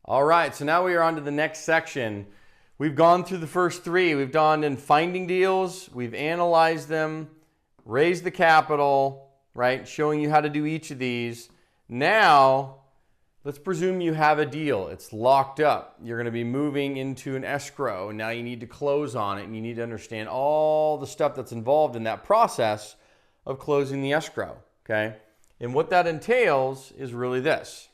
All right, so now we are on to the next section. We've gone through the first three. We've gone in finding deals, we've analyzed them, raised the capital, right? Showing you how to do each of these. Now, let's presume you have a deal. It's locked up. You're going to be moving into an escrow, and now you need to close on it, and you need to understand all the stuff that's involved in that process of closing the escrow, okay? And what that entails is really this.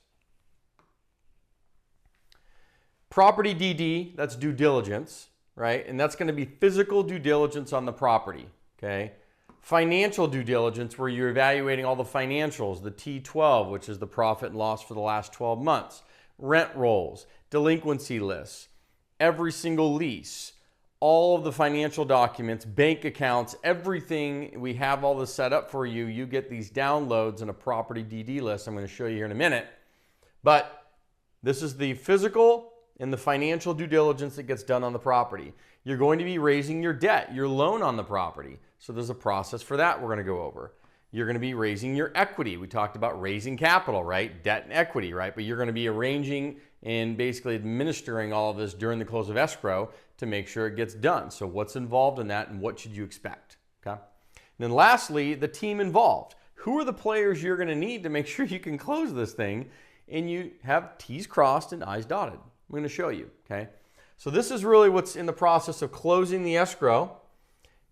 Property DD, that's due diligence, right? And that's going to be physical due diligence on the property, okay? Financial due diligence, where you're evaluating all the financials, the T12, which is the profit and loss for the last 12 months, rent rolls, delinquency lists, every single lease, all of the financial documents, bank accounts, everything. We have all this set up for you. You get these downloads in a property DD list. I'm going to show you here in a minute. But this is the physical and the financial due diligence that gets done on the property. You're going to be raising your debt, your loan on the property. So there's a process for that we're going to go over. You're going to be raising your equity. We talked about raising capital, right? Debt and equity, right? But you're going to be arranging and basically administering all of this during the close of escrow to make sure it gets done. So what's involved in that and what should you expect, okay? And then lastly, the team involved. Who are the players you're going to need to make sure you can close this thing and you have T's crossed and I's dotted? I'm going to show you, okay? So this is really what's in the process of closing the escrow.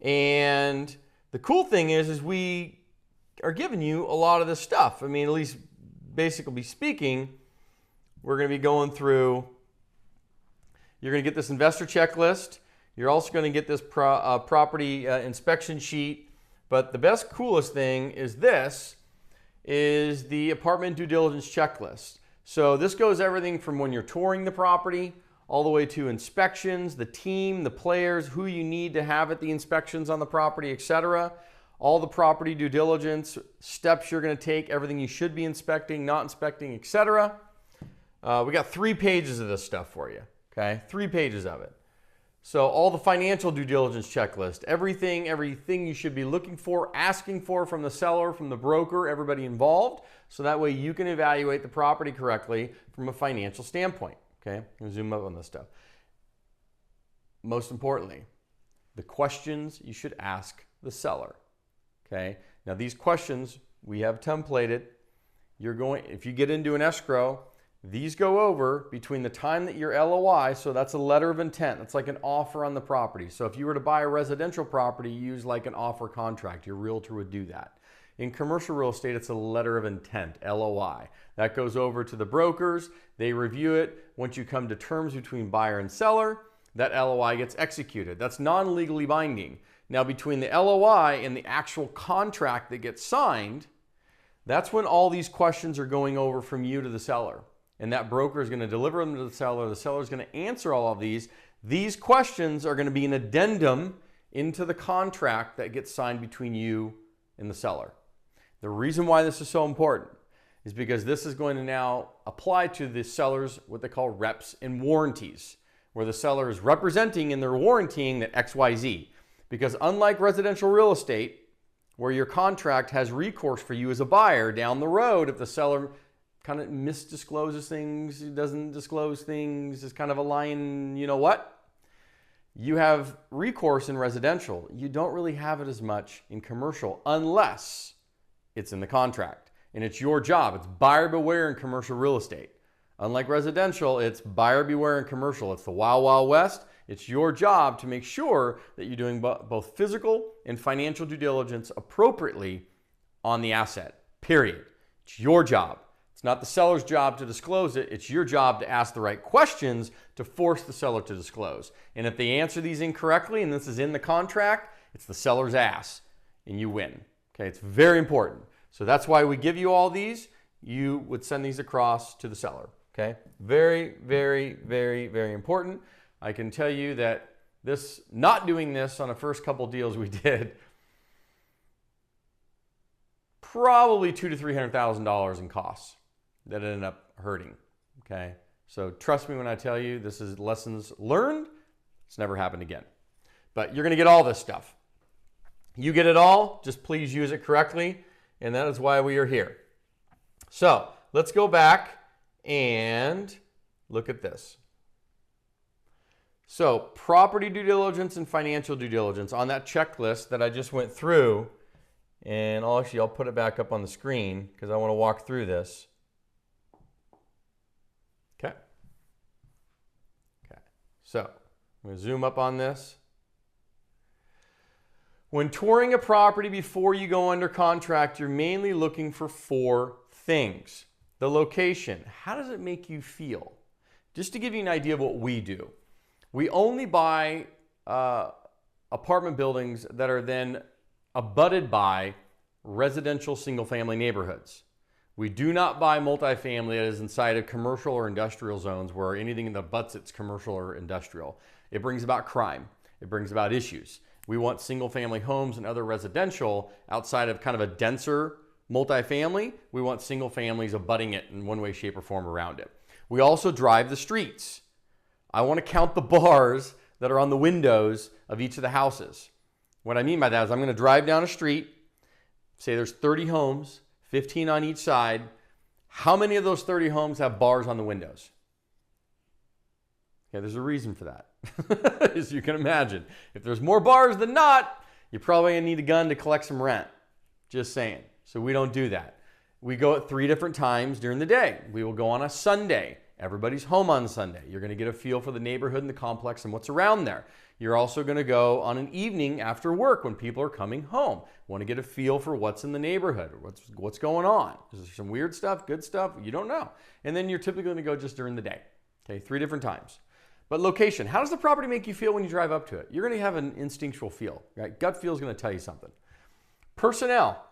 And the cool thing is we are giving you a lot of this stuff. I mean, at least basically speaking, we're going to be going through, you're going to get this investor checklist. You're also going to get this property inspection sheet. But the best, coolest thing is this, is the apartment due diligence checklist. So this goes everything from when you're touring the property all the way to inspections, the team, the players, who you need to have at the inspections on the property, etc. All the property due diligence, steps you're going to take, everything you should be inspecting, not inspecting, etc. We got 3 pages of this stuff for you, okay? 3 pages of it. So all the financial due diligence checklist, everything you should be looking for, asking for from the seller, from the broker, everybody involved. So that way you can evaluate the property correctly from a financial standpoint. Okay, I'm going to zoom up on this stuff. Most importantly, the questions you should ask the seller. Okay, now these questions we have templated. If you get into an escrow, these go over between the time that your LOI, so that's a letter of intent. That's like an offer on the property. So if you were to buy a residential property, you use like an offer contract. Your realtor would do that. In commercial real estate, it's a letter of intent, LOI. That goes over to the brokers. They review it. Once you come to terms between buyer and seller, that LOI gets executed. That's non-legally binding. Now, between the LOI and the actual contract that gets signed, that's when all these questions are going over from you to the seller. And that broker is going to deliver them to the seller. The seller is going to answer all of these. These questions are going to be an addendum into the contract that gets signed between you and the seller. The reason why this is so important is because this is going to now apply to the sellers what they call reps and warranties, where the seller is representing and they're warrantying that XYZ. Because unlike residential real estate, where your contract has recourse for you as a buyer down the road if the seller kind of misdiscloses things, doesn't disclose things, is kind of a lying, you know what? You have recourse in residential. You don't really have it as much in commercial unless it's in the contract. And it's your job. It's buyer beware in commercial real estate. Unlike residential, it's buyer beware in commercial. It's the Wild Wild West. It's your job to make sure that you're doing both physical and financial due diligence appropriately on the asset, period. It's your job. It's not the seller's job to disclose it. It's your job to ask the right questions to force the seller to disclose. And if they answer these incorrectly, and this is in the contract, it's the seller's ass, and you win. Okay, it's very important. So that's why we give you all these. You would send these across to the seller. Okay, very, very, very, very important. I can tell you that not doing this on the first couple deals we did, probably $200,000 to $300,000 in costs that ended up hurting. Okay, so trust me when I tell you this is lessons learned. It's never happened again. But you're going to get all this stuff. You get it all, just please use it correctly, and that is why we are here. So let's go back and look at this. So property due diligence and financial due diligence on that checklist that I just went through, and I'll put it back up on the screen because I want to walk through this. Okay. So I'm going to zoom up on this. When touring a property before you go under contract, you're mainly looking for 4 things. The location, how does it make you feel? Just to give you an idea of what we do. We only buy apartment buildings that are then abutted by residential single-family neighborhoods. We do not buy multifamily that is inside of commercial or industrial zones where anything that abuts it's commercial or industrial. It brings about crime. It brings about issues. We want single-family homes and other residential outside of kind of a denser multifamily. We want single families abutting it in one way, shape, or form around it. We also drive the streets. I want to count the bars that are on the windows of each of the houses. What I mean by that is I'm going to drive down a street, say there's 30 homes, 15 on each side. How many of those 30 homes have bars on the windows? Yeah, there's a reason for that. As you can imagine. If there's more bars than not, you're probably going to need a gun to collect some rent. Just saying. So we don't do that. We go at 3 different times during the day. We will go on a Sunday. Everybody's home on Sunday. You're going to get a feel for the neighborhood and the complex and what's around there. You're also going to go on an evening after work when people are coming home. Want to get a feel for what's in the neighborhood, or what's going on. Is there some weird stuff, good stuff? You don't know. And then you're typically going to go just during the day. Okay, 3 different times. But location, how does the property make you feel when you drive up to it? You're going to have an instinctual feel, right? Gut feel is going to tell you something. Personnel.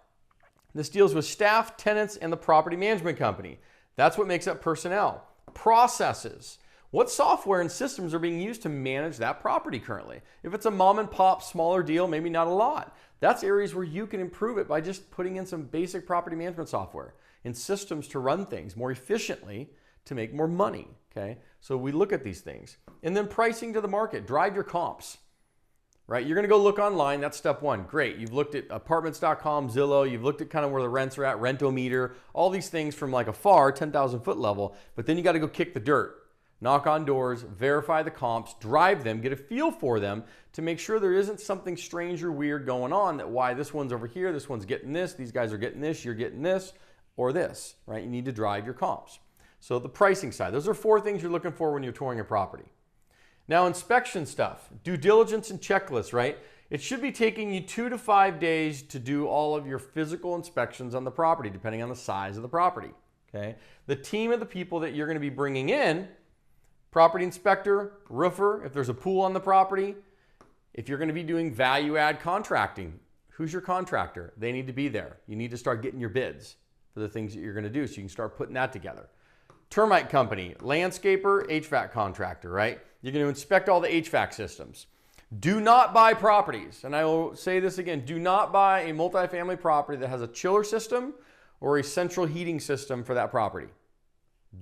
This deals with staff, tenants, and the property management company. That's what makes up personnel. Processes. What software and systems are being used to manage that property currently? If it's a mom and pop, smaller deal, maybe not a lot. That's areas where you can improve it by just putting in some basic property management software and systems to run things more efficiently to make more money. Okay, so we look at these things. And then pricing to the market. Drive your comps. Right? You're going to go look online. That's step 1. Great. You've looked at apartments.com, Zillow. You've looked at kind of where the rents are at, Rentometer, all these things from like afar, 10,000 foot level. But then you got to go kick the dirt. Knock on doors, verify the comps, drive them, get a feel for them to make sure there isn't something strange or weird going on, that why this one's over here, this one's getting this, these guys are getting this, you're getting this, or this, right? You need to drive your comps. So the pricing side, those are 4 things you're looking for when you're touring a property. Now inspection stuff, due diligence and checklists, right? It should be taking you 2 to 5 days to do all of your physical inspections on the property, depending on the size of the property, okay? The team of the people that you're going to be bringing in, property inspector, roofer, if there's a pool on the property, if you're going to be doing value add contracting, who's your contractor? They need to be there. You need to start getting your bids for the things that you're going to do so you can start putting that together. Termite company, landscaper, HVAC contractor, right? You're going to inspect all the HVAC systems. Do not buy properties, and I will say this again, do not buy a multifamily property that has a chiller system or a central heating system for that property.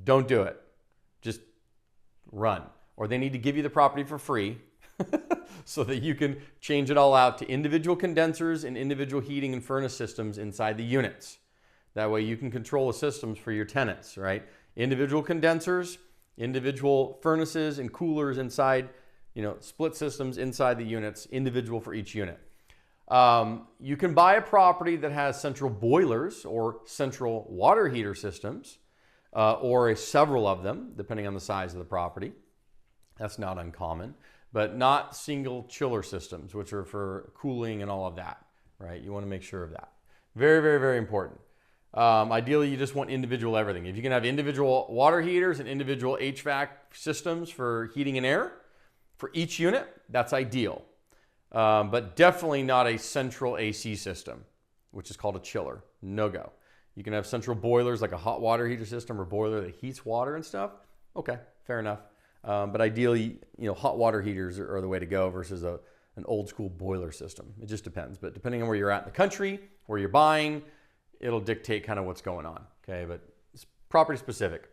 Don't do it. Just run. Or they need to give you the property for free so that you can change it all out to individual condensers and individual heating and furnace systems inside the units. That way you can control the systems for your tenants, right? Individual condensers, individual furnaces and coolers inside, split systems inside the units, individual for each unit. You can buy a property that has central boilers or central water heater systems, or several of them, depending on the size of the property. That's not uncommon, but not single chiller systems, which are for cooling and all of that, right? You want to make sure of that. Very, very, very important. Ideally, you just want individual everything. If you can have individual water heaters and individual HVAC systems for heating and air for each unit, that's ideal. But definitely not a central AC system, which is called a chiller. No go. You can have central boilers like a hot water heater system or boiler that heats water and stuff. Okay, fair enough. But ideally, hot water heaters are the way to go versus an old school boiler system. It just depends. But depending on where you're at in the country, where you're buying, it'll dictate kind of what's going on. Okay, but it's property specific.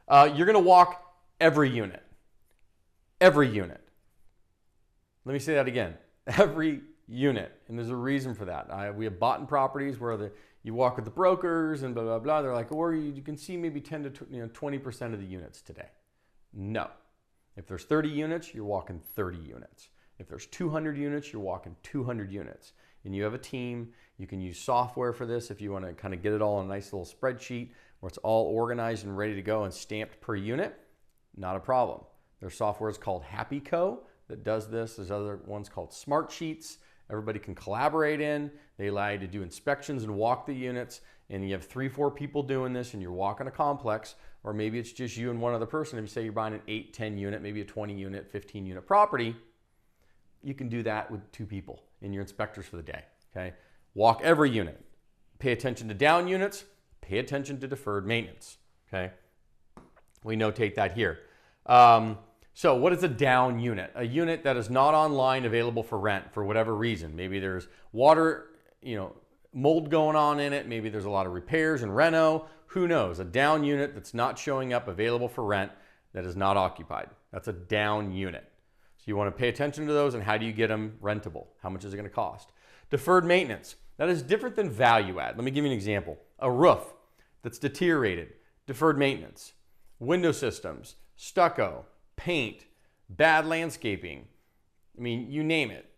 You're going to walk every unit. Every unit. Let me say that again. Every unit. And there's a reason for that. We have bought in properties where you walk with the brokers and blah, blah, blah. They're like, or you can see maybe 10 to 20% of the units today. No. If there's 30 units, you're walking 30 units. If there's 200 units, you're walking 200 units. And you have a team, you can use software for this if you want to kind of get it all in a nice little spreadsheet where it's all organized and ready to go and stamped per unit, not a problem. There's software called HappyCo that does this. There's other ones called Smart Sheets. Everybody can collaborate in. They allow you to do inspections and walk the units. And you have 3-4 people doing this and you're walking a complex, or maybe it's just you and one other person. If you say you're buying an 8, 10 unit, maybe a 20 unit, 15 unit property, you can do that with 2 people and your inspectors for the day, okay? Walk every unit. Pay attention to down units, pay attention to deferred maintenance, okay? We notate that here. So what is a down unit? A unit that is not online available for rent for whatever reason. Maybe there's water, mold going on in it. Maybe there's a lot of repairs and reno. Who knows? A down unit that's not showing up available for rent that is not occupied. That's a down unit. So you want to pay attention to those and how do you get them rentable? How much is it going to cost? Deferred maintenance. That is different than value add. Let me give you an example. A roof that's deteriorated. Deferred maintenance. Window systems. Stucco. Paint. Bad landscaping. I mean, you name it.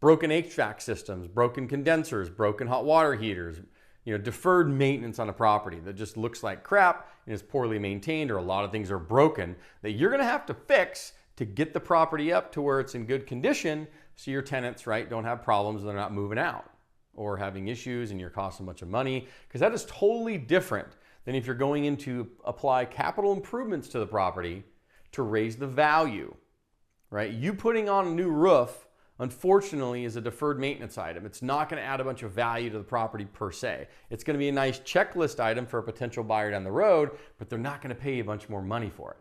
Broken HVAC systems, broken condensers, broken hot water heaters, deferred maintenance on a property that just looks like crap and is poorly maintained, or a lot of things are broken that you're going to have to fix to get the property up to where it's in good condition so your tenants, right, don't have problems and they're not moving out or having issues and you're costing a bunch of money, because that is totally different than if you're going in to apply capital improvements to the property to raise the value, right? You putting on a new roof, unfortunately, is a deferred maintenance item. It's not going to add a bunch of value to the property per se. It's going to be a nice checklist item for a potential buyer down the road, but they're not going to pay you a bunch more money for it.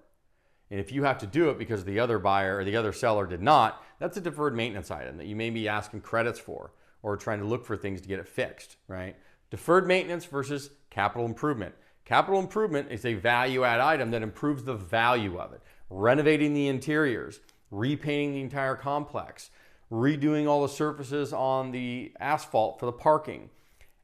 And if you have to do it because the other buyer or the other seller did not, that's a deferred maintenance item that you may be asking credits for or trying to look for things to get it fixed, right? Deferred maintenance versus capital improvement. Capital improvement is a value add item that improves the value of it. Renovating the interiors, repainting the entire complex, redoing all the surfaces on the asphalt for the parking,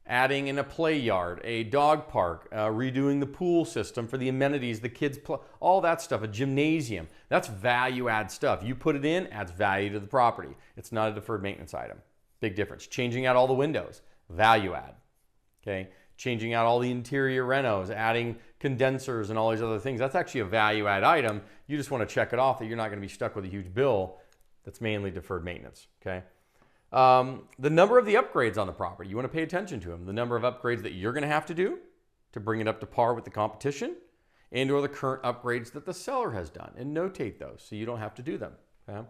adding in a play yard, a dog park, redoing the pool system for the amenities, the kids play, all that stuff, a gymnasium. That's value add stuff. You put it in, adds value to the property. It's not a deferred maintenance item. Big difference. Changing out all the windows, value add, okay? Changing out all the interior renos, adding condensers and all these other things. That's actually a value add item. You just want to check it off that you're not going to be stuck with a huge bill. That's mainly deferred maintenance, okay? The number of the upgrades on the property, you want to pay attention to them. The number of upgrades that you're going to have to do to bring it up to par with the competition, and or the current upgrades that the seller has done, and notate those so you don't have to do them, okay?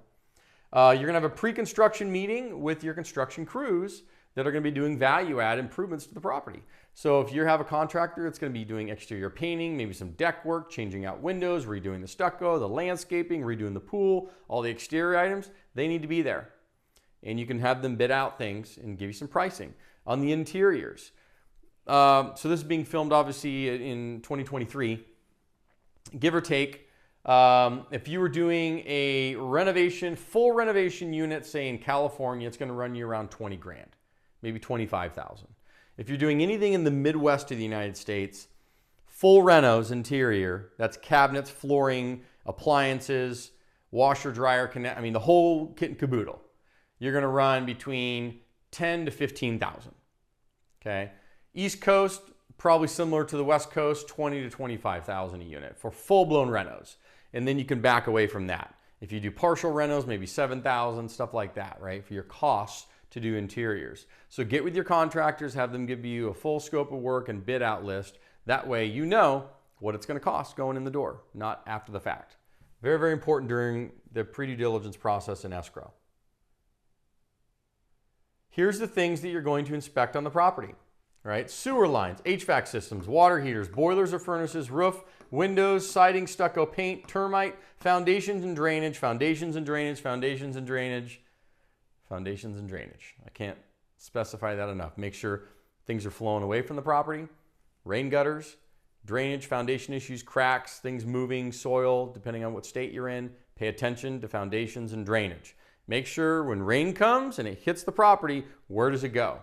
You're going to have a pre-construction meeting with your construction crews that are going to be doing value add improvements to the property. So if you have a contractor that's going to be doing exterior painting, maybe some deck work, changing out windows, redoing the stucco, the landscaping, redoing the pool, all the exterior items, they need to be there. And you can have them bid out things and give you some pricing. On the interiors, so this is being filmed obviously in 2023, give or take. If you were doing a renovation, full renovation unit, say in California, it's going to run you around 20 grand, maybe 25,000. If you're doing anything in the Midwest of the United States, full renos interior, that's cabinets, flooring, appliances, washer, dryer, the whole kit and caboodle, you're going to run between 10 to 15,000. Okay. East Coast, probably similar to the West Coast, 20 to 25,000 a unit for full-blown renos. And then you can back away from that. If you do partial renos, maybe 7,000, stuff like that, right? For your costs to do interiors. So get with your contractors, have them give you a full scope of work and bid out list. That way you know what it's going to cost going in the door, not after the fact. Very, very important during the pre-due diligence process in escrow. Here's the things that you're going to inspect on the property, right? Sewer lines, HVAC systems, water heaters, boilers or furnaces, roof, windows, siding, stucco, paint, termite, foundations and drainage, foundations and drainage, foundations and drainage, foundations and drainage. I can't specify that enough. Make sure things are flowing away from the property. Rain gutters, drainage, foundation issues, cracks, things moving, soil, depending on what state you're in. Pay attention to foundations and drainage. Make sure when rain comes and it hits the property, where does it go?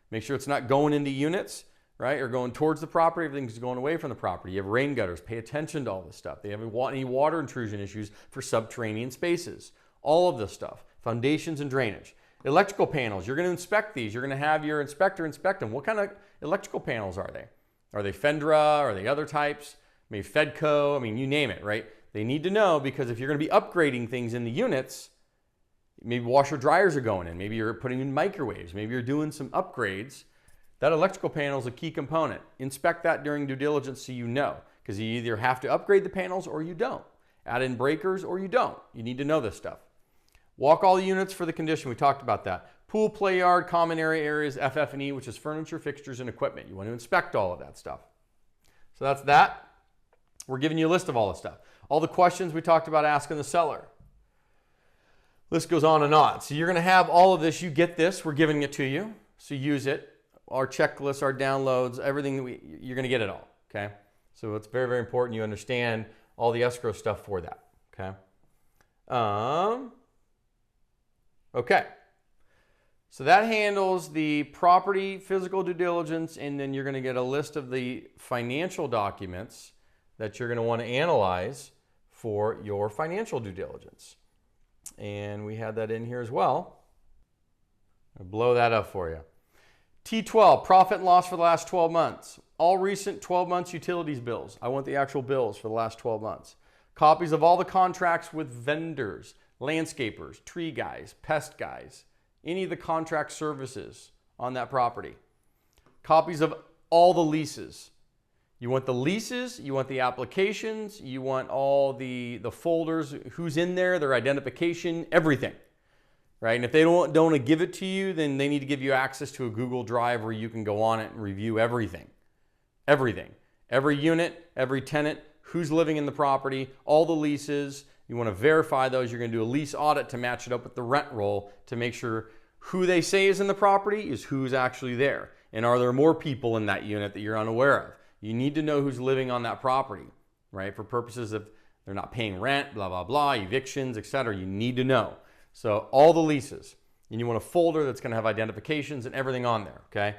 Make sure it's not going into units. right, are going towards the property, everything's going away from the property. You have rain gutters, pay attention to all this stuff. They haven't any water intrusion issues for subterranean spaces. All of this stuff, foundations and drainage. Electrical panels, you're going to inspect these. You're going to have your inspector inspect them. What kind of electrical panels are they? Are they Fendra? Are they other types? Maybe Fedco? I mean, you name it, right? They need to know, because if you're going to be upgrading things in the units, maybe washer dryers are going in. Maybe you're putting in microwaves. Maybe you're doing some upgrades. That electrical panel is a key component. Inspect that during due diligence so you know, because you either have to upgrade the panels or you don't. Add in breakers or you don't. You need to know this stuff. Walk all the units for the condition. We talked about that. Pool, play yard, common area areas, FF&E, which is furniture, fixtures, and equipment. You want to inspect all of that stuff. So that's that. We're giving you a list of all this stuff. All the questions we talked about asking the seller. List goes on and on. So you're going to have all of this. You get this. We're giving it to you. So use it. Our checklists, our downloads, everything, you're going to get it all. Okay. So it's very, very important you understand all the escrow stuff for that. Okay. Okay. So that handles the property physical due diligence, and then you're going to get a list of the financial documents that you're going to want to analyze for your financial due diligence. And we had that in here as well. I'll blow that up for you. T12, profit and loss for the last 12 months. All recent 12 months utilities bills. I want the actual bills for the last 12 months. Copies of all the contracts with vendors, landscapers, tree guys, pest guys, any of the contract services on that property. Copies of all the leases. You want the leases, you want the applications, you want all the folders, who's in there, their identification, everything. Right? And if they don't want to give it to you, then they need to give you access to a Google Drive where you can go on it and review everything. Everything. Every unit, every tenant, who's living in the property, all the leases. You want to verify those. You're going to do a lease audit to match it up with the rent roll to make sure who they say is in the property is who's actually there. And are there more people in that unit that you're unaware of? You need to know who's living on that property, right? For purposes of they're not paying rent, blah, blah, blah, evictions, etc. You need to know. So all the leases. And you want a folder that's going to have identifications and everything on there, okay?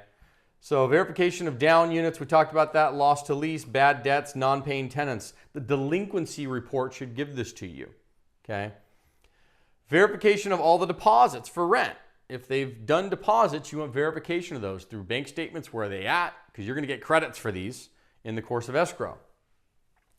So verification of down units, we talked about that, loss to lease, bad debts, non-paying tenants. The delinquency report should give this to you, okay? Verification of all the deposits for rent. If they've done deposits, you want verification of those through bank statements. Where are they at? Because you're going to get credits for these in the course of escrow.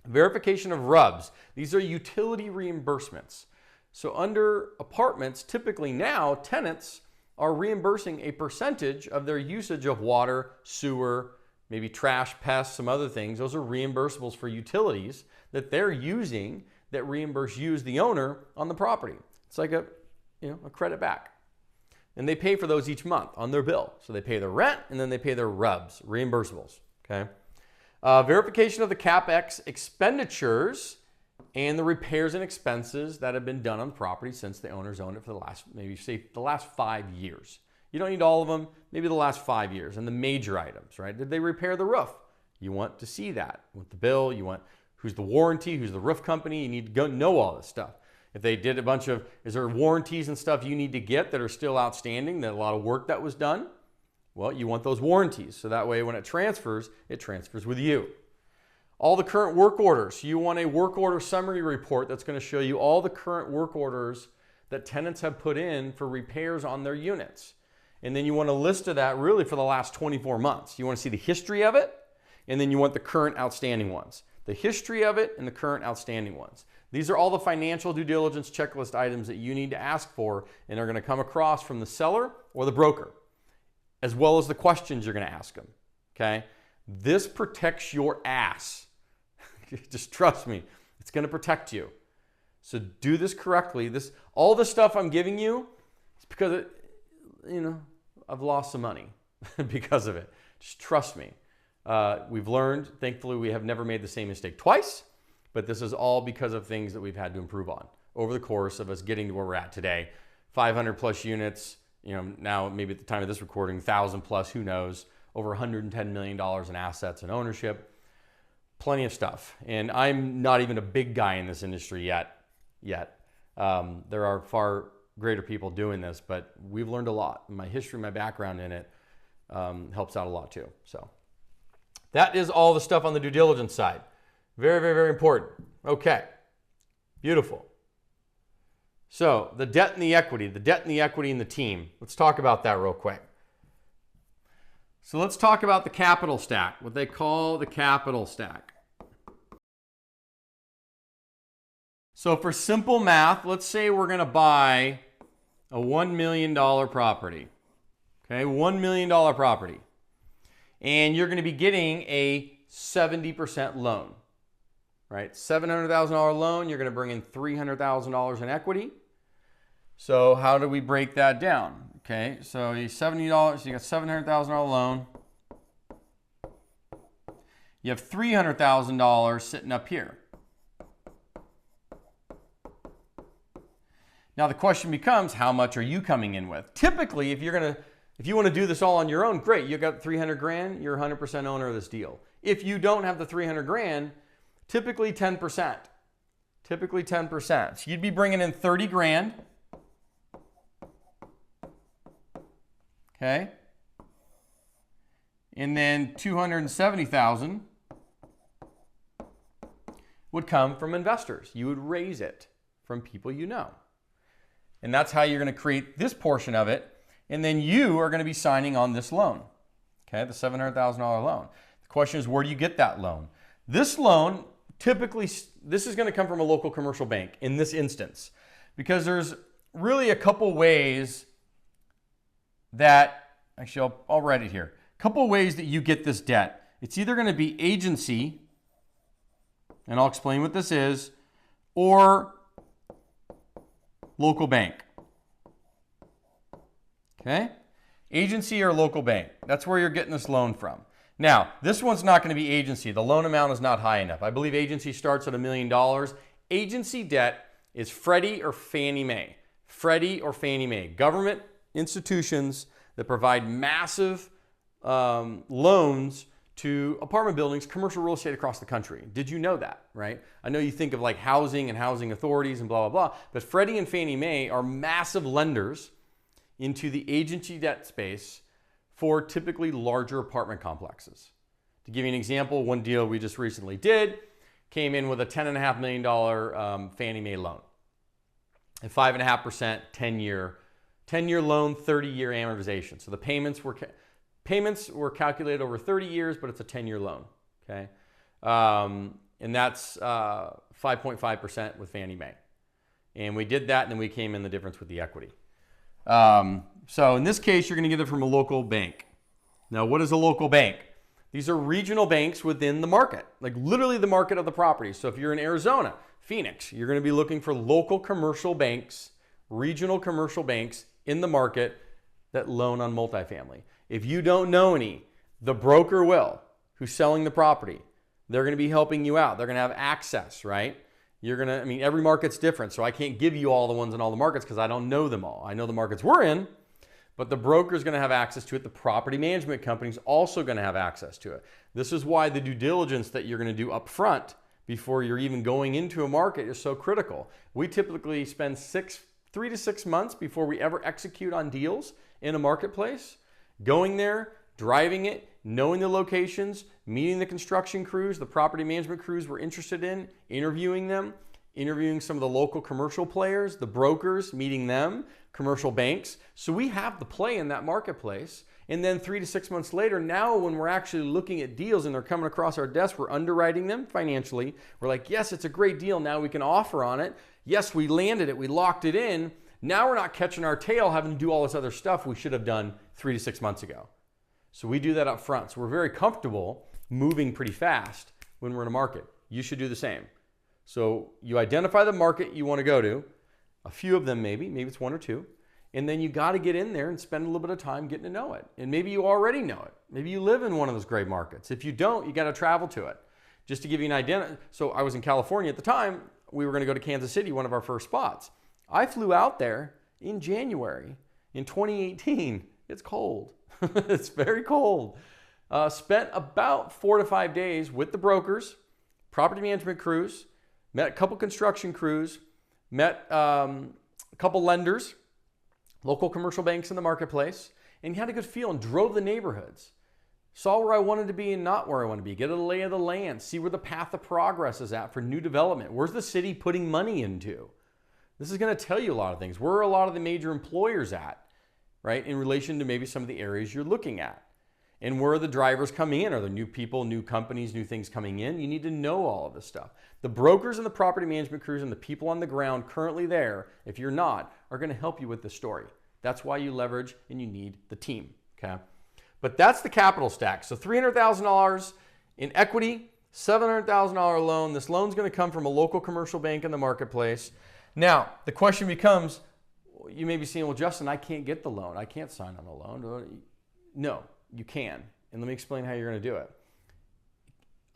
Verification of RUBS. These are utility reimbursements. So under apartments, typically now tenants are reimbursing a percentage of their usage of water, sewer, maybe trash, pests, some other things. Those are reimbursables for utilities that they're using that reimburse you as the owner on the property. It's like a credit back. And they pay for those each month on their bill. So they pay their rent and then they pay their RUBS, reimbursables. Okay. Verification of the CapEx expenditures and the repairs and expenses that have been done on the property since the owners owned it for the last, maybe say the last 5 years. You don't need all of them, maybe the last 5 years, and the major items, right? Did they repair the roof? You want to see that with the bill. You want who's the warranty, who's the roof company. You need to go know all this stuff. If they did a bunch of, is there warranties and stuff you need to get that are still outstanding, that a lot of work that was done? Well, you want those warranties. So that way when it transfers with you. All the current work orders. You want a work order summary report that's going to show you all the current work orders that tenants have put in for repairs on their units. And then you want a list of that really for the last 24 months. You want to see the history of it, and then you want the current outstanding ones. The history of it and the current outstanding ones. These are all the financial due diligence checklist items that you need to ask for and are going to come across from the seller or the broker, as well as the questions you're going to ask them. Okay? This protects your ass. Just trust me, it's going to protect you. So do this correctly. All the stuff I'm giving you is because I've lost some money because of it. Just trust me. We've learned. Thankfully, we have never made the same mistake twice. But this is all because of things that we've had to improve on over the course of us getting to where we're at today. 500 plus units. Now maybe at the time of this recording, 1,000 plus. Who knows? Over $110 million in assets and ownership. Plenty of stuff. And I'm not even a big guy in this industry yet. There are far greater people doing this, but we've learned a lot. My history, my background in it helps out a lot too. So That is all the stuff on the due diligence side. Very, very, very important. Okay, beautiful. So the debt and the equity in the team. Let's talk about that real quick. So let's talk about the capital stack, what they call the capital stack. So for simple math, let's say we're going to buy a $1 million property. Okay, $1 million property. And you're going to be getting a 70% loan, right? $700,000 loan, you're going to bring in $300,000 in equity. So how do we break that down? Okay, so you $70, so you got $700,000 loan. You have $300,000 sitting up here. Now the question becomes, how much are you coming in with? Typically, if you want to do this all on your own, great. You got 300 grand, you're 100% owner of this deal. If you don't have the 300 grand, typically 10%. Typically 10%. So you'd be bringing in 30 grand. Okay. And then 270,000 would come from investors. You would raise it from people you know. And that's how you're going to create this portion of it. And then you are going to be signing on this loan. Okay, the $700,000 loan. The question is, where do you get that loan? This loan, typically, this is going to come from a local commercial bank in this instance, because there's really a couple ways that, actually, I'll write it here. A couple ways that you get this debt. It's either going to be agency, and I'll explain what this is, or local bank. Okay? Agency or local bank. That's where you're getting this loan from. Now, this one's not going to be agency. The loan amount is not high enough. I believe agency starts at $1 million. Agency debt is Freddie or Fannie Mae. Freddie or Fannie Mae. Government institutions that provide massive loans to apartment buildings, commercial real estate across the country. Did you know that, right? I know you think of like housing and housing authorities and blah, blah, blah, but Freddie and Fannie Mae are massive lenders into the agency debt space for typically larger apartment complexes. To give you an example, one deal we just recently did came in with a $10.5 million Fannie Mae loan. At 5.5%, 10-year loan, 30-year amortization. So the payments were calculated over 30 years, but it's a 10-year loan, okay? And that's 5.5% with Fannie Mae. And we did that, and then we came in the difference with the equity. So in this case, you're going to get it from a local bank. Now, what is a local bank? These are regional banks within the market, like literally the market of the property. So if you're in Arizona, Phoenix, you're going to be looking for local commercial banks, regional commercial banks in the market that loan on multifamily. If you don't know any, the broker will, who's selling the property. They're going to be helping you out. They're going to have access, right? Every market's different, so I can't give you all the ones in all the markets because I don't know them all. I know the markets we're in, but the broker's going to have access to it. The property management company's also going to have access to it. This is why the due diligence that you're going to do up front before you're even going into a market is so critical. We typically spend 3 to 6 months before we ever execute on deals in a marketplace, going there, driving it, knowing the locations, meeting the construction crews, the property management crews we're interested in, interviewing them, interviewing some of the local commercial players, the brokers, meeting them, commercial banks. So we have the play in that marketplace. And then 3 to 6 months later, now when we're actually looking at deals and they're coming across our desk, we're underwriting them financially. We're like, yes, it's a great deal. Now we can offer on it. Yes, we landed it. We locked it in. Now we're not catching our tail having to do all this other stuff we should have done 3 to 6 months ago. So we do that up front. So we're very comfortable moving pretty fast when we're in a market. You should do the same. So you identify the market you want to go to, a few of them maybe it's 1 or 2, and then you got to get in there and spend a little bit of time getting to know it. And maybe you already know it. Maybe you live in one of those great markets. If you don't, you got to travel to it. Just to give you an idea, so I was in California at the time. We were going to go to Kansas City, one of our first spots. I flew out there in January in 2018. It's cold. It's very cold. Spent about 4 to 5 days with the brokers, property management crews, met a couple construction crews, met a couple lenders, local commercial banks in the marketplace, and had a good feel and drove the neighborhoods. Saw where I wanted to be and not where I want to be. Get a lay of the land. See where the path of progress is at for new development. Where's the city putting money into? This is going to tell you a lot of things. Where are a lot of the major employers at, right, in relation to maybe some of the areas you're looking at? And where are the drivers coming in? Are there new people, new companies, new things coming in? You need to know all of this stuff. The brokers and the property management crews and the people on the ground currently there, if you're not, are going to help you with the story. That's why you leverage and you need the team, okay? But that's the capital stack. So $300,000 in equity, $700,000 loan. This loan's going to come from a local commercial bank in the marketplace. Now, the question becomes, you may be saying, well, Justin, I can't get the loan. I can't sign on the loan. No, you can. And let me explain how you're going to do it.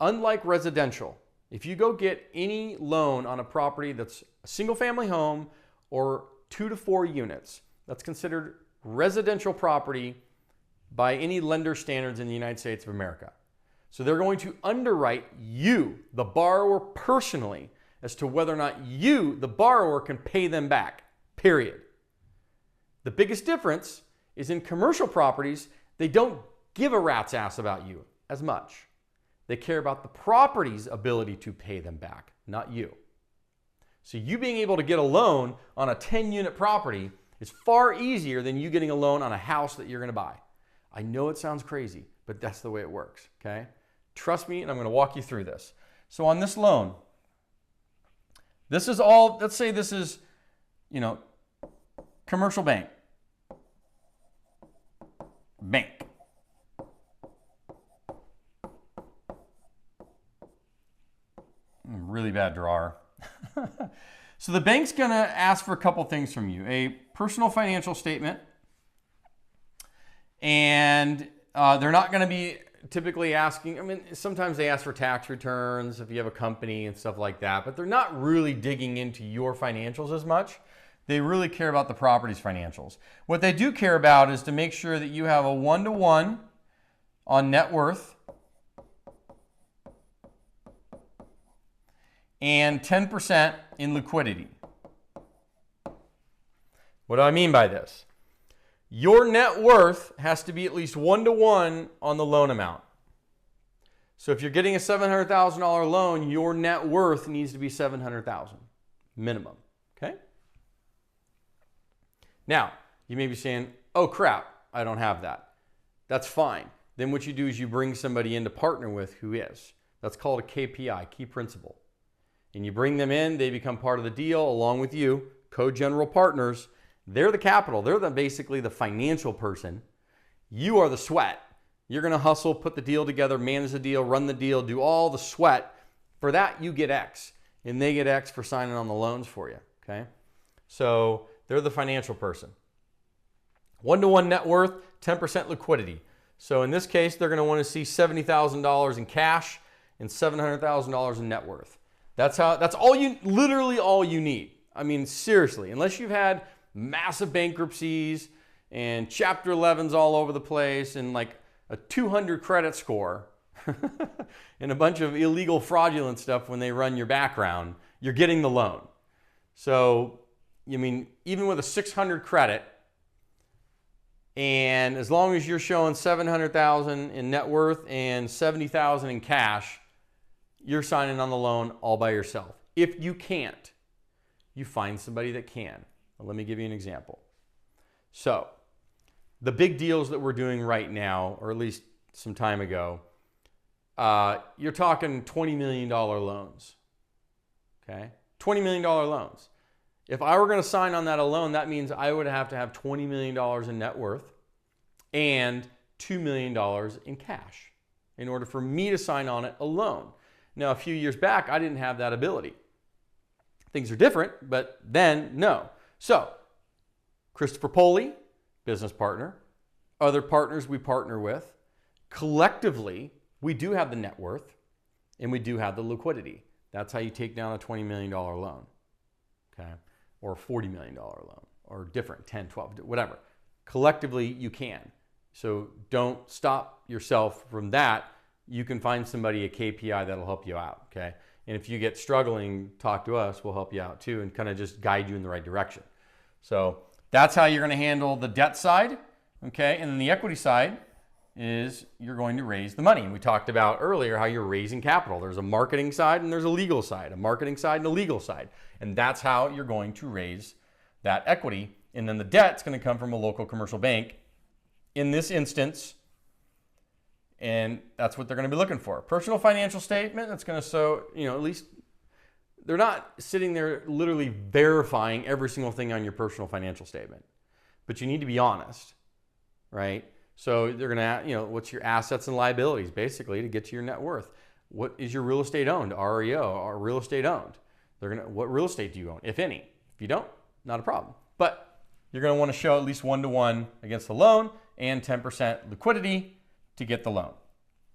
Unlike residential, if you go get any loan on a property that's a single family home or 2 to 4 units, that's considered residential property by any lender standards in the United States of America. So they're going to underwrite you, the borrower, personally as to whether or not you, the borrower, can pay them back, period. The biggest difference is in commercial properties, they don't give a rat's ass about you as much. They care about the property's ability to pay them back, not you. So you being able to get a loan on a 10-unit property is far easier than you getting a loan on a house that you're going to buy. I know it sounds crazy, but that's the way it works, okay? Trust me, and I'm going to walk you through this. So on this loan, this is all, let's say this is, commercial bank. Really bad drawer. So the bank's going to ask for a couple things from you. A personal financial statement. And they're not going to be typically asking, sometimes they ask for tax returns if you have a company and stuff like that, but they're not really digging into your financials as much. They really care about the property's financials. What they do care about is to make sure that you have a 1-to-1 on net worth and 10% in liquidity. What do I mean by this? Your net worth has to be at least 1-to-1 on the loan amount. So if you're getting a $700,000 loan, your net worth needs to be $700,000 minimum, okay? Now, you may be saying, oh crap, I don't have that. That's fine. Then what you do is you bring somebody in to partner with who is. That's called a KPI, key principal. And you bring them in, they become part of the deal along with you, co-general partners. They're the capital. They're basically the financial person. You are the sweat. You're going to hustle, put the deal together, manage the deal, run the deal, do all the sweat. For that, you get X. And they get X for signing on the loans for you. Okay? So they're the financial person. 1-to-1 net worth, 10% liquidity. So in this case, they're going to want to see $70,000 in cash and $700,000 in net worth. That's all you, literally all you need. Seriously, unless you've had massive bankruptcies and Chapter 11s all over the place and like a 200 credit score and a bunch of illegal fraudulent stuff when they run your background, you're getting the loan. So, even with a 600 credit, and as long as you're showing $700,000 in net worth and $70,000 in cash, you're signing on the loan all by yourself. If you can't, you find somebody that can. Well, let me give you an example. So, the big deals that we're doing right now, or at least some time ago, you're talking $20 million loans. Okay? $20 million loans. If I were going to sign on that alone, that means I would have to have $20 million in net worth and $2 million in cash in order for me to sign on it alone. Now, a few years back, I didn't have that ability. Things are different, but then, no. So, Christopher Poley, business partner, other partners we partner with, collectively, we do have the net worth and we do have the liquidity. That's how you take down a $20 million loan, okay? Or a $40 million loan, or different, 10, 12, whatever. Collectively, you can. So don't stop yourself from that. You can find somebody, a KPI, that'll help you out, okay? And if you get struggling, talk to us. We'll help you out too and kind of just guide you in the right direction. So that's how you're going to handle the debt side, okay? And then the equity side, is you're going to raise the money. We talked about earlier how you're raising capital. There's a marketing side and there's a legal side, a marketing side and a legal side. And that's how you're going to raise that equity. And then the debt's going to come from a local commercial bank in this instance. And that's what they're going to be looking for. Personal financial statement that's going to show, at least they're not sitting there literally verifying every single thing on your personal financial statement. But you need to be honest, right? So they're going to, what's your assets and liabilities, basically, to get to your net worth. What is your real estate owned? REO, or real estate owned? What real estate do you own, if any? If you don't, not a problem. But you're going to want to show at least 1-to-1 against the loan and 10% liquidity to get the loan.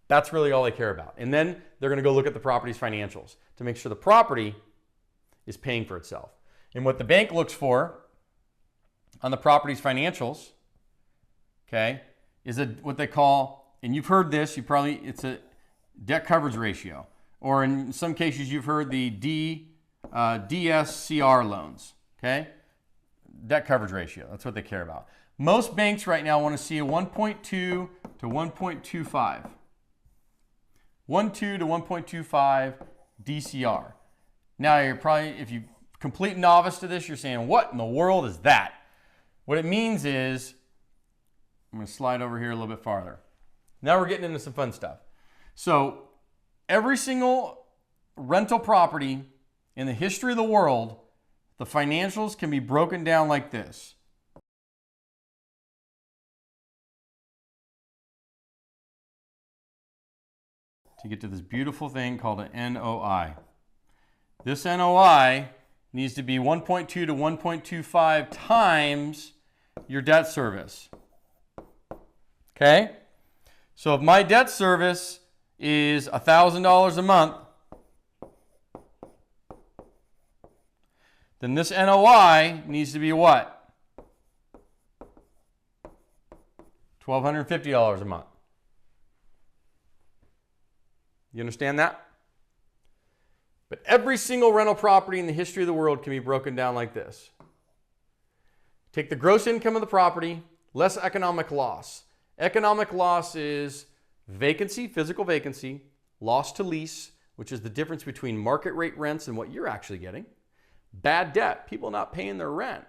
That's really all they care about. And then they're going to go look at the property's financials to make sure the property is paying for itself. And what the bank looks for on the property's financials, okay, is what they call, and you've heard this, it's a debt coverage ratio. Or in some cases, you've heard the DSCR loans, okay? Debt coverage ratio, that's what they care about. Most banks right now want to see a 1.2 to 1.25. 1.2 to 1.25 DCR. Now you're probably, if you complete novice to this, you're saying, what in the world is that? What it means is, I'm going to slide over here a little bit farther. Now we're getting into some fun stuff. So every single rental property in the history of the world, the financials can be broken down like this. To get to this beautiful thing called an NOI. This NOI needs to be 1.2 to 1.25 times your debt service. Okay? So if my debt service is $1,000 a month, then this NOI needs to be what? $1,250 a month. You understand that? But every single rental property in the history of the world can be broken down like this. Take the gross income of the property, less economic loss. Economic loss is vacancy, physical vacancy, loss to lease, which is the difference between market rate rents and what you're actually getting. Bad debt, people not paying their rent,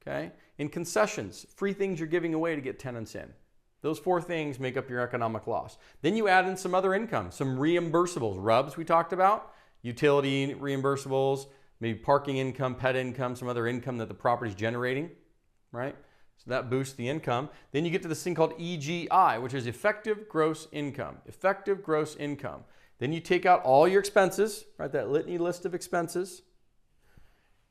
okay? And concessions, free things you're giving away to get tenants in. Those 4 things make up your economic loss. Then you add in some other income, some reimbursables, RUBS we talked about, utility reimbursables, maybe parking income, pet income, some other income that the property's generating, right? So that boosts the income. Then you get to this thing called EGI, which is effective gross income. Effective gross income. Then you take out all your expenses, right? That litany list of expenses.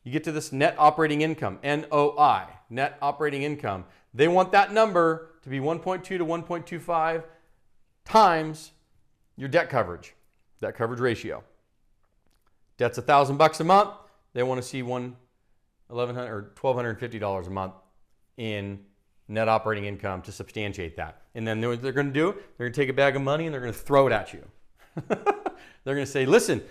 You get to this net operating income, NOI, net operating income. They want that number to be 1.2 to 1.25 times your debt coverage ratio. Debt's $1,000 a month. They want to see $1,100 or $1,250 a month in net operating income to substantiate that. And then what they're going to do, they're going to take a bag of money and they're going to throw it at you. They're going to say, listen,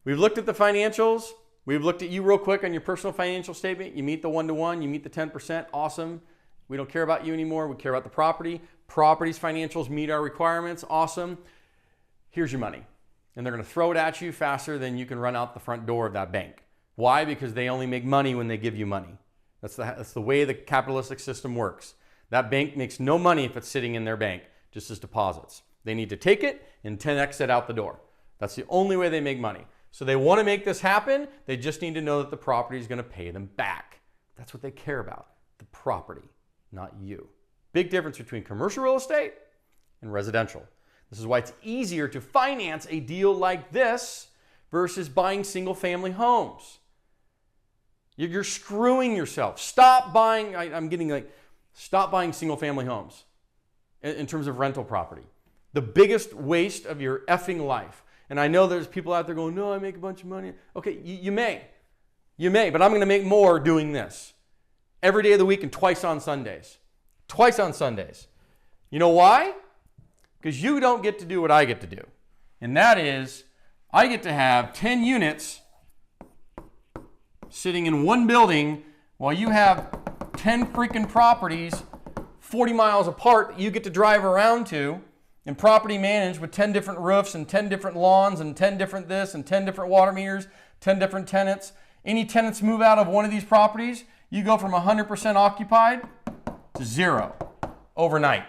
we've looked at the financials. We've looked at you real quick on your personal financial statement. You meet the 1-to-1, you meet the 10%. Awesome. We don't care about you anymore. We care about the property. Property's financials meet our requirements. Awesome. Here's your money. And they're going to throw it at you faster than you can run out the front door of that bank. Why? Because they only make money when they give you money. That's the way the capitalistic system works. That bank makes no money if it's sitting in their bank, just as deposits. They need to take it and 10x it out the door. That's the only way they make money. So they want to make this happen. They just need to know that the property is going to pay them back. That's what they care about, the property, not you. Big difference between commercial real estate and residential. This is why it's easier to finance a deal like this versus buying single-family homes. You're screwing yourself. Stop buying, stop buying single-family homes in terms of rental property. The biggest waste of your effing life. And I know there's people out there going, no, I make a bunch of money. Okay, you may, but I'm going to make more doing this every day of the week and twice on Sundays. Twice on Sundays. You know why? Because you don't get to do what I get to do. And that is, I get to have 10 units sitting in one building while you have 10 freaking properties 40 miles apart that you get to drive around to and property managed with 10 different roofs and 10 different lawns and 10 different this and 10 different water meters, 10 different tenants. Any tenants move out of one of these properties, you go from 100% occupied to 0 overnight.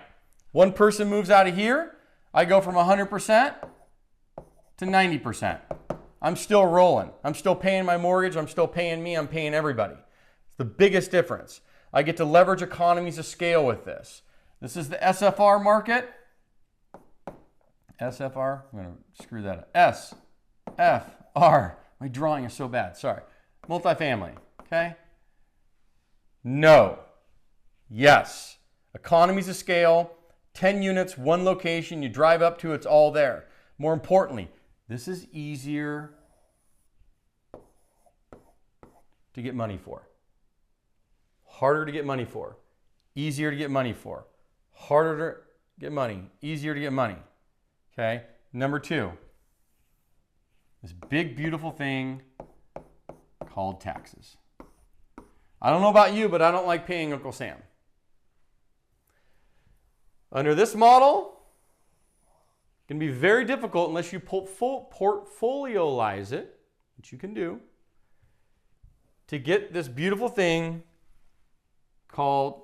One person moves out of here, I go from 100% to 90%. I'm still rolling. I'm still paying my mortgage. I'm still paying me. I'm paying everybody. It's the biggest difference. I get to leverage economies of scale with this. This is the SFR market. SFR, I'm going to screw that up. SFR. My drawing is so bad. Sorry. Multifamily. Okay? No. Yes. Economies of scale. 10 units, one location. You drive up to, it's all there. More importantly, this is easier to get money for. Harder to get money for. Easier to get money for. Harder to get money. Easier to get money. Okay? Number 2, this big, beautiful thing called taxes. I don't know about you, but I don't like paying Uncle Sam. Under this model, it can be very difficult unless you portfoliolize it, which you can do, to get this beautiful thing called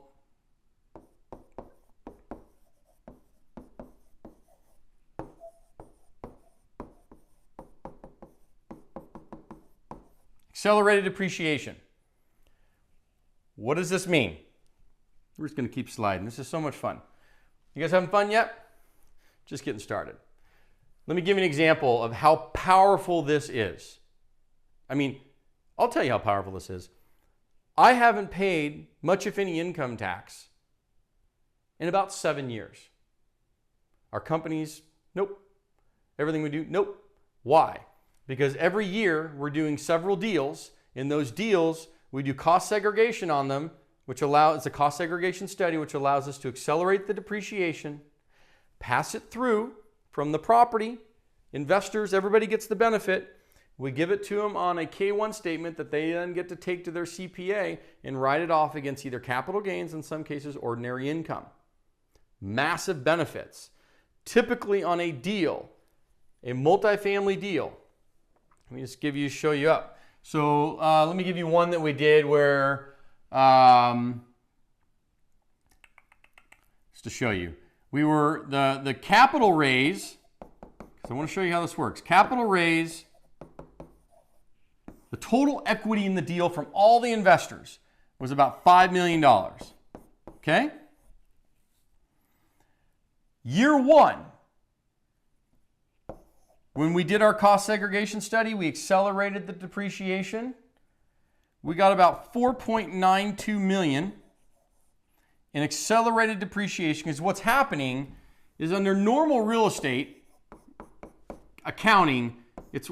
accelerated depreciation. What does this mean? We're just going to keep sliding. This is so much fun. You guys having fun yet? Just getting started. Let me give you an example of how powerful this is. I mean, I'll tell you how powerful this is. I haven't paid much, if any, income tax in about 7 years. Our companies, nope. Everything we do, nope. Why? Because every year we're doing several deals. In those deals, we do cost segregation on them, which it's a cost segregation study, which allows us to accelerate the depreciation, pass it through from the property, investors, everybody gets the benefit. We give it to them on a K-1 statement that they then get to take to their CPA and write it off against either capital gains, in some cases, ordinary income. Massive benefits. Typically on a deal, a multifamily deal. Let me just show you up. So let me give you one that we did where, just to show you, we were the capital raise, because I want to show you how this works. Capital raise, the total equity in the deal from all the investors was about $5 million. Okay? Year 1, when we did our cost segregation study, we accelerated the depreciation. We got about $4.92 million in accelerated depreciation, because what's happening is under normal real estate accounting, it's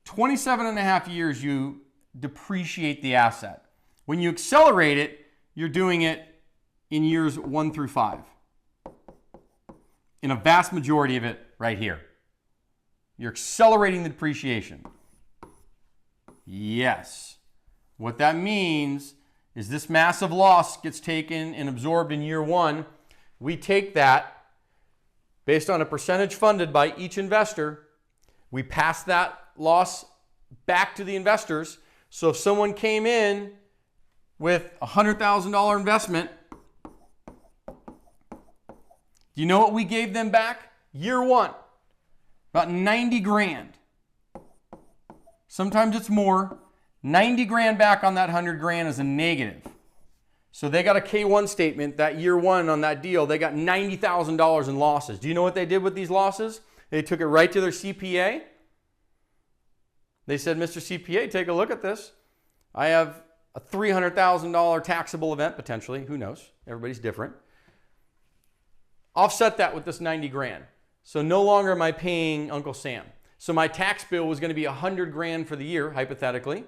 27.5 years you depreciate the asset. When you accelerate it, you're doing it in years 1 through 5. In a vast majority of it right here. You're accelerating the depreciation. Yes. What that means is this massive loss gets taken and absorbed in year 1. We take that based on a percentage funded by each investor. We pass that loss back to the investors. So if someone came in with a $100,000 investment, do you know what we gave them back? Year 1, about 90 grand. Sometimes it's more. 90 grand back on that 100 grand is a negative. So they got a K-1 statement that year 1 on that deal, they got $90,000 in losses. Do you know what they did with these losses? They took it right to their CPA. They said, Mr. CPA, take a look at this. I have a $300,000 taxable event potentially. Who knows? Everybody's different. Offset that with this 90 grand. So no longer am I paying Uncle Sam. So my tax bill was going to be 100 grand for the year, hypothetically.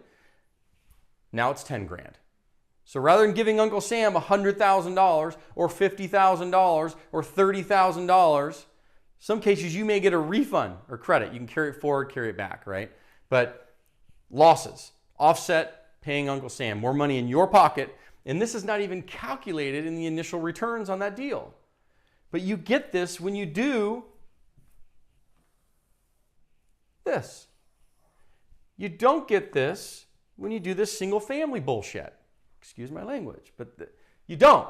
Now it's 10 grand. So rather than giving Uncle Sam $100,000 or $50,000 or $30,000, some cases you may get a refund or credit. You can carry it forward, carry it back, right? But losses, offset, paying Uncle Sam, more money in your pocket And this is not even calculated in the initial returns on that deal. But you get this when you do this. You don't get this when you do this single family bullshit. Excuse my language, but you don't.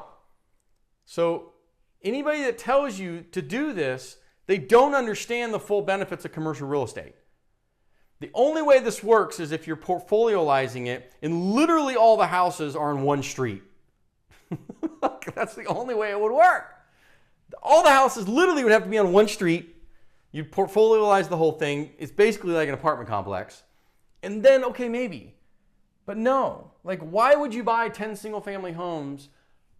So anybody that tells you to do this, they don't understand the full benefits of commercial real estate. The only way this works is if you're portfolioizing it and literally all the houses are on one street. That's the only way it would work. All the houses literally would have to be on one street. You'd portfolioize the whole thing. It's basically like an apartment complex. And then, okay, maybe. But no. Like, why would you buy 10 single family homes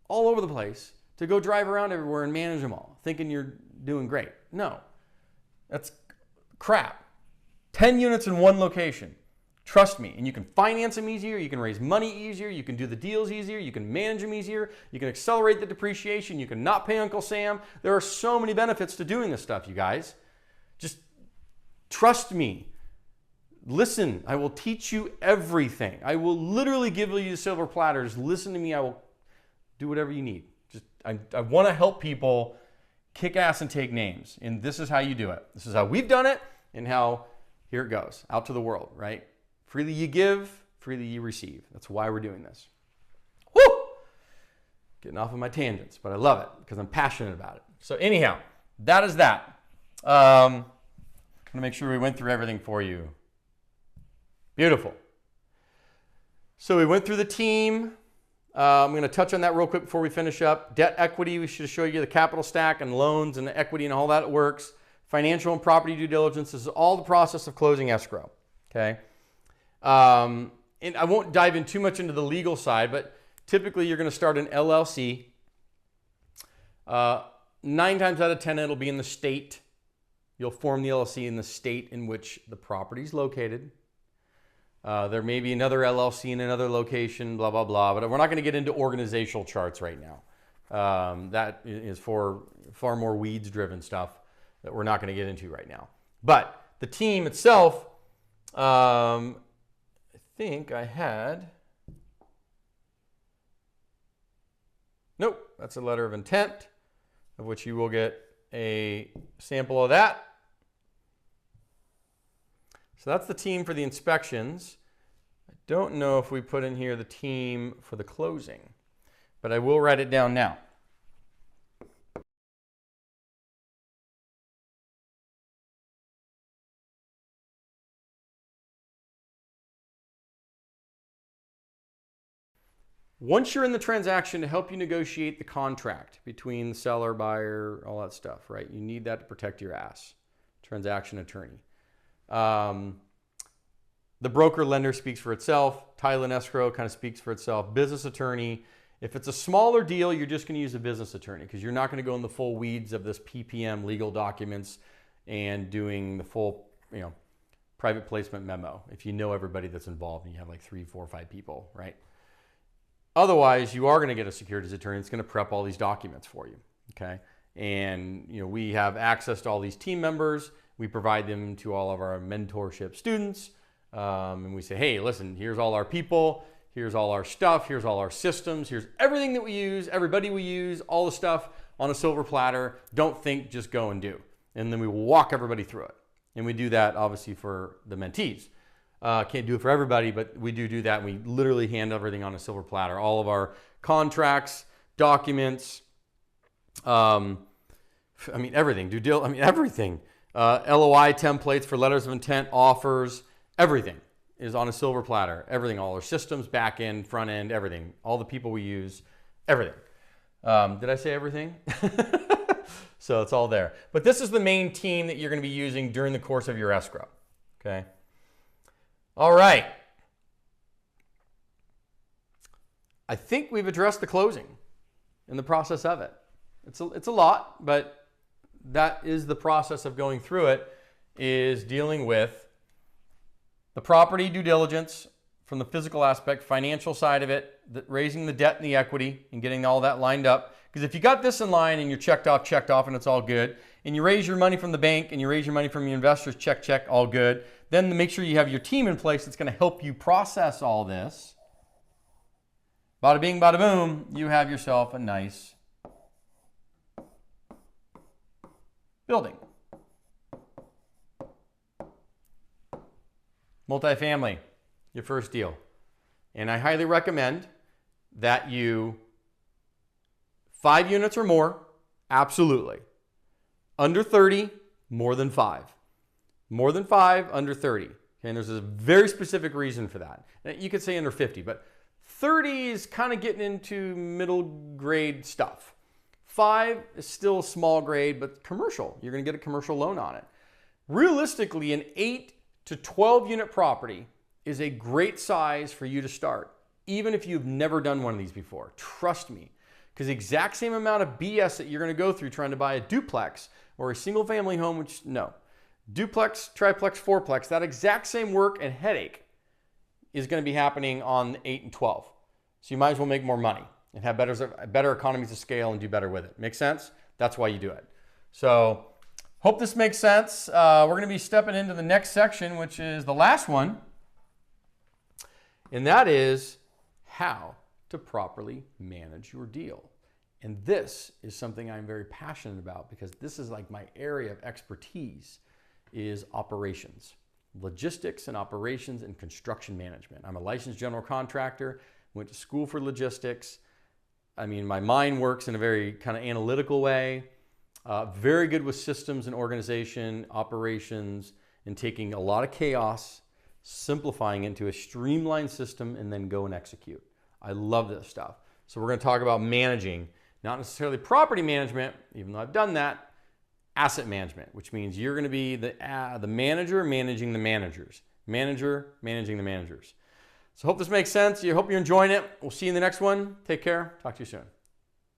all over the place to go drive around everywhere and manage them all, thinking you're doing great? No. That's crap. 10 units in one location. Trust me. And you can finance them easier. You can raise money easier. You can do the deals easier. You can manage them easier. You can accelerate the depreciation. You can not pay Uncle Sam. There are so many benefits to doing this stuff, you guys. Just trust me. Listen, I will teach you everything. I will literally give you the silver platters. Listen to me. I will do whatever you need. I want to help people kick ass and take names. And this is how you do it. This is how we've done it and how here it goes out to the world, right? Freely you give, freely you receive. That's why we're doing this. Woo! Getting off of my tangents, but I love it because I'm passionate about it. So anyhow, that is that. I'm going to make sure we went through everything for you. Beautiful. So we went through the team. I'm going to touch on that real quick before we finish up. Debt equity, we should show you the capital stack and loans and the equity and all that works. Financial and property due diligence. This is all the process of closing escrow. Okay. And I won't dive in too much into the legal side, but typically you're going to start an LLC. 9 times out of 10, it'll be in the state. You'll form the LLC in the state in which the property is located. There may be another LLC in another location, blah, blah, blah, but we're not going to get into organizational charts right now. That is for far more weeds-driven stuff that we're not going to get into right now. But the team itself, I think I had... Nope, that's a letter of intent, of which you will get a sample of that. So that's the team for the inspections. I don't know if we put in here the team for the closing, but I will write it down now. Once you're in the transaction, to help you negotiate the contract between the seller, buyer, all that stuff, right? You need that to protect your ass. Transaction attorney. The broker lender speaks for itself. Title and escrow kind of speaks for itself. Business attorney. If it's a smaller deal, you're just going to use a business attorney because you're not going to go in the full weeds of this PPM legal documents and doing the full, private placement memo. If you know everybody that's involved and you have like 3, 4, 5 people, right? Otherwise, you are going to get a securities attorney that's going to prep all these documents for you, okay? And we have access to all these team members. We provide them to all of our mentorship students. And we say, hey, listen, here's all our people. Here's all our stuff. Here's all our systems. Here's everything that we use, everybody we use, all the stuff on a silver platter. Don't think, just go and do. And then we walk everybody through it. And we do that, obviously, for the mentees. Can't do it for everybody, but we do that. And we literally hand everything on a silver platter. All of our contracts, documents, everything. Everything. LOI templates for letters of intent, offers, everything is on a silver platter. Everything, all our systems, back end, front end, everything. All the people we use, everything. Did I say everything? So it's all there. But this is the main team that you're going to be using during the course of your escrow. Okay. All right. I think we've addressed the closing and the process of it. It's a lot, but that is the process of going through it, is dealing with the property due diligence from the physical aspect, financial side of it, raising the debt and the equity and getting all that lined up. Because if you got this in line and you're checked off and it's all good, and you raise your money from the bank and you raise your money from your investors, check, all good, then make sure you have your team in place that's going to help you process all this. Bada bing, bada boom, you have yourself a nice building. Multifamily, your first deal. And I highly recommend that you 5 units or more, absolutely. Under 30, more than 5. More than 5, under 30. Okay, and there's a very specific reason for that. You could say under 50, but 30 is kind of getting into middle grade stuff. 5 is still small grade, but commercial. You're going to get a commercial loan on it. Realistically, an 8 to 12 unit property is a great size for you to start, even if you've never done one of these before. Trust me, because the exact same amount of BS that you're going to go through trying to buy a duplex or a single family home, which no, duplex, triplex, fourplex, that exact same work and headache is going to be happening on 8 and 12. So you might as well make more money and have better economies of scale and do better with it. Make sense? That's why you do it. So hope this makes sense. We're going to be stepping into the next section, which is the last one. And that is how to properly manage your deal. And this is something I'm very passionate about because this is like my area of expertise is operations, logistics and operations and construction management. I'm a licensed general contractor, went to school for logistics. I mean, my mind works in a very kind of analytical way, very good with systems and organization, operations, and taking a lot of chaos, simplifying into a streamlined system, and then go and execute. I love this stuff. So we're going to talk about managing, not necessarily property management, even though I've done that, asset management, which means you're going to be the manager managing the managers, manager managing the managers. So hope this makes sense. I hope you're enjoying it. We'll see you in the next one. Take care. Talk to you soon.